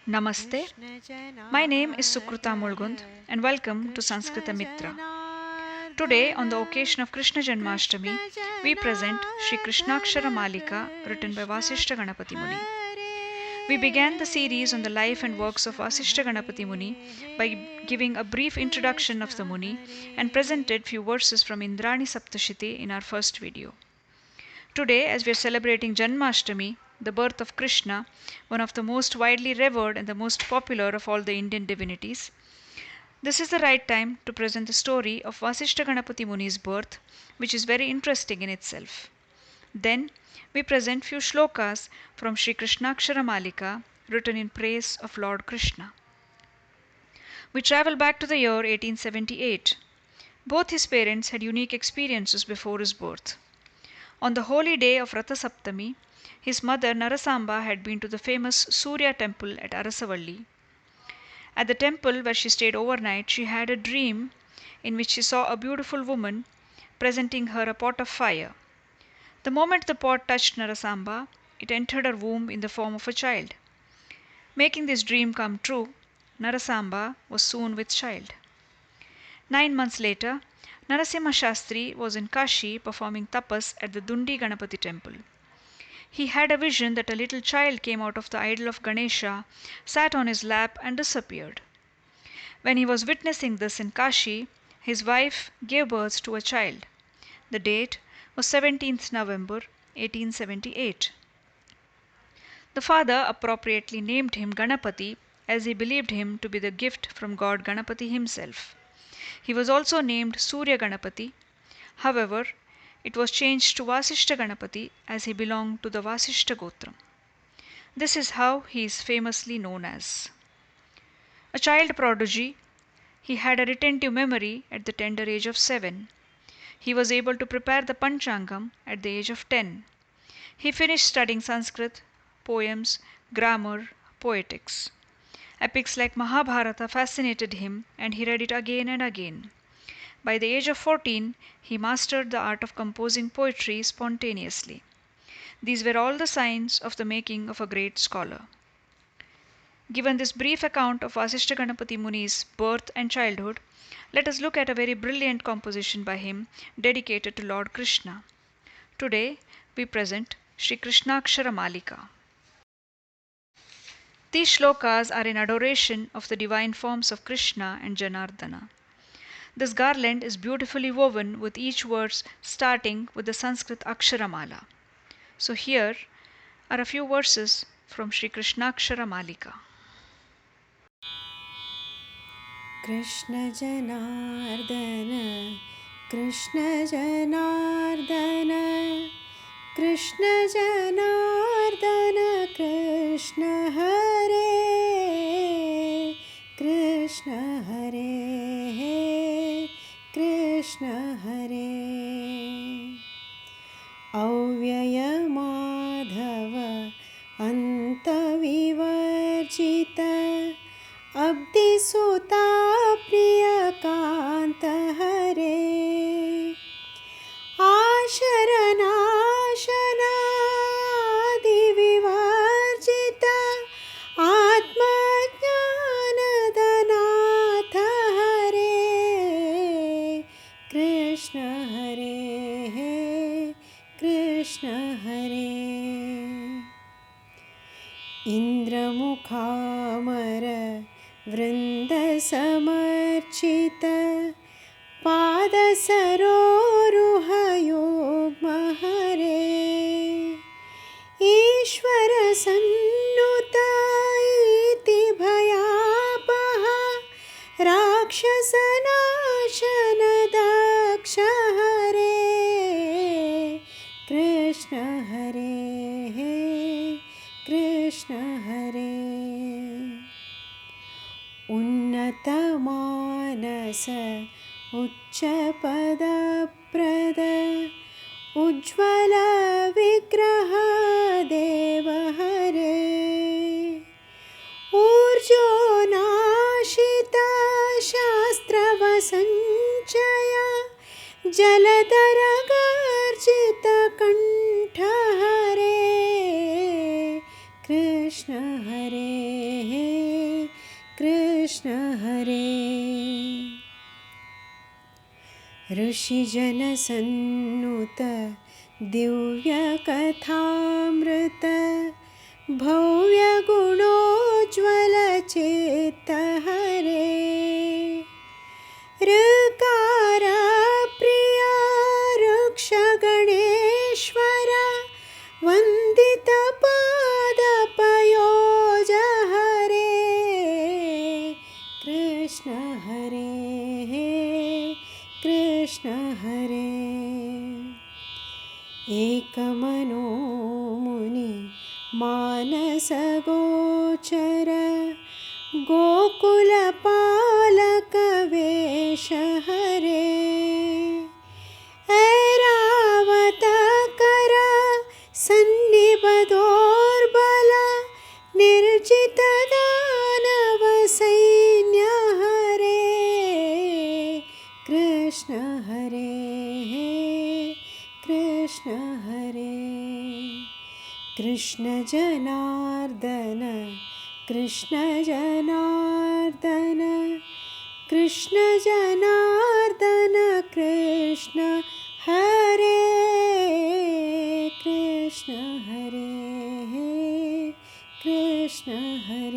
Namaste. My name is Sukruta Mulgund and welcome to Sanskrita Mitra. Today, on the occasion of Krishna Janmashtami, we present Sri Krishnakshara Malika written by Vasishtha Ganapati Muni. We began the series on the life and works of Vasishtha Ganapati Muni by giving a brief introduction of the Muni and presented few verses from Indrani Saptashiti in our first video. Today, as we are celebrating Janmashtami, the birth of Krishna, one of the most widely revered and the most popular of all the Indian divinities, this is the right time to present the story of Vasishtha Ganapati Muni's birth, which is very interesting in itself. Then, we present few shlokas from Sri Krishnakshara Malika written in praise of Lord Krishna. We travel back to the year 1878. Both his parents had unique experiences before his birth. On the holy day of Ratha Saptami, his mother Narasamba had been to the famous Surya temple at Arasavalli. At the temple where she stayed overnight, she had a dream in which she saw a beautiful woman presenting her a pot of fire. The moment the pot touched Narasamba, it entered her womb in the form of a child. Making this dream come true, Narasamba was soon with child. 9 months later, Narasimha Shastri was in Kashi performing tapas at the Dundi Ganapati temple. He had a vision that a little child came out of the idol of Ganesha, sat on his lap, and disappeared. When he was witnessing this in Kashi, his wife gave birth to a child. The date was 17th November 1878. The father appropriately named him Ganapati as he believed him to be the gift from God Ganapati himself. He was also named Surya Ganapati. However, it was changed to Vasishtha Ganapati as he belonged to the Vasishtha Gotram. This is how he is famously known as. A child prodigy, he had a retentive memory at the tender age of 7. He was able to prepare the Panchangam at the age of 10. He finished studying Sanskrit, poems, grammar, poetics. Epics like Mahabharata fascinated him and he read it again and again. By the age of 14, he mastered the art of composing poetry spontaneously. These were all the signs of the making of a great scholar. Given this brief account of Vasishtha Ganapati Muni's birth and childhood, let us look at a very brilliant composition by him dedicated to Lord Krishna. Today, we present Sri Krishnakshara Malika. These shlokas are in adoration of the divine forms of Krishna and Janardana. This garland is beautifully woven with each verse starting with the Sanskrit Aksharamala. So here are a few verses from Sri Krishnakshara Malika. Krishna Janardana, Krishna Janardana, Krishna Janardana, Krishna Hare, Krishna Hare, Krishna Hare. Avyaya Madhava Antavivarjita Abdisuta Priyakanta Hare Asharanashana Divivarjita Atmajnanadanatha Hare Krishna Hare Krishna Hare Indramukhamara वृन्दसमर्चिता पादसरोरुहयोग्महरे ईश्वरसन्नुता इति भयापहा राक्षसनाशनदक्ष हरे कृष्ण हरे कृष्ण हरे उन्नतमानस उच्चपदप्रद उज्ज्वलविग्रह देव हरे ऊर्जोनाशिता शास्त्रवसञ्चय जलधरगर्जितकण्ठ हरे कृष्ण हरे कृष्ण हरे। ऋषिजनसन्नुत दिव्यकथामृत भव्यगुणोज्ज्वलचेत्त हरे। ऋकार प्रिया ऋक्षगणेश्वर वन्दितपादपयोज हरे। कृष्ण हरे कृष्ण हरे। एकमनो मुनि मानसगोचर गोकुलपालकवेश हरे। ऐरावतकर सन्निबदोर्बल निर्जित दानव सैन्य हरे। कृष्ण हरे कृष्ण हरे। कृष्ण जनार्दन कृष्ण जनार्दन कृष्ण जनार्दन कृष्ण हरे। कृष्ण हरे कृष्ण हरे।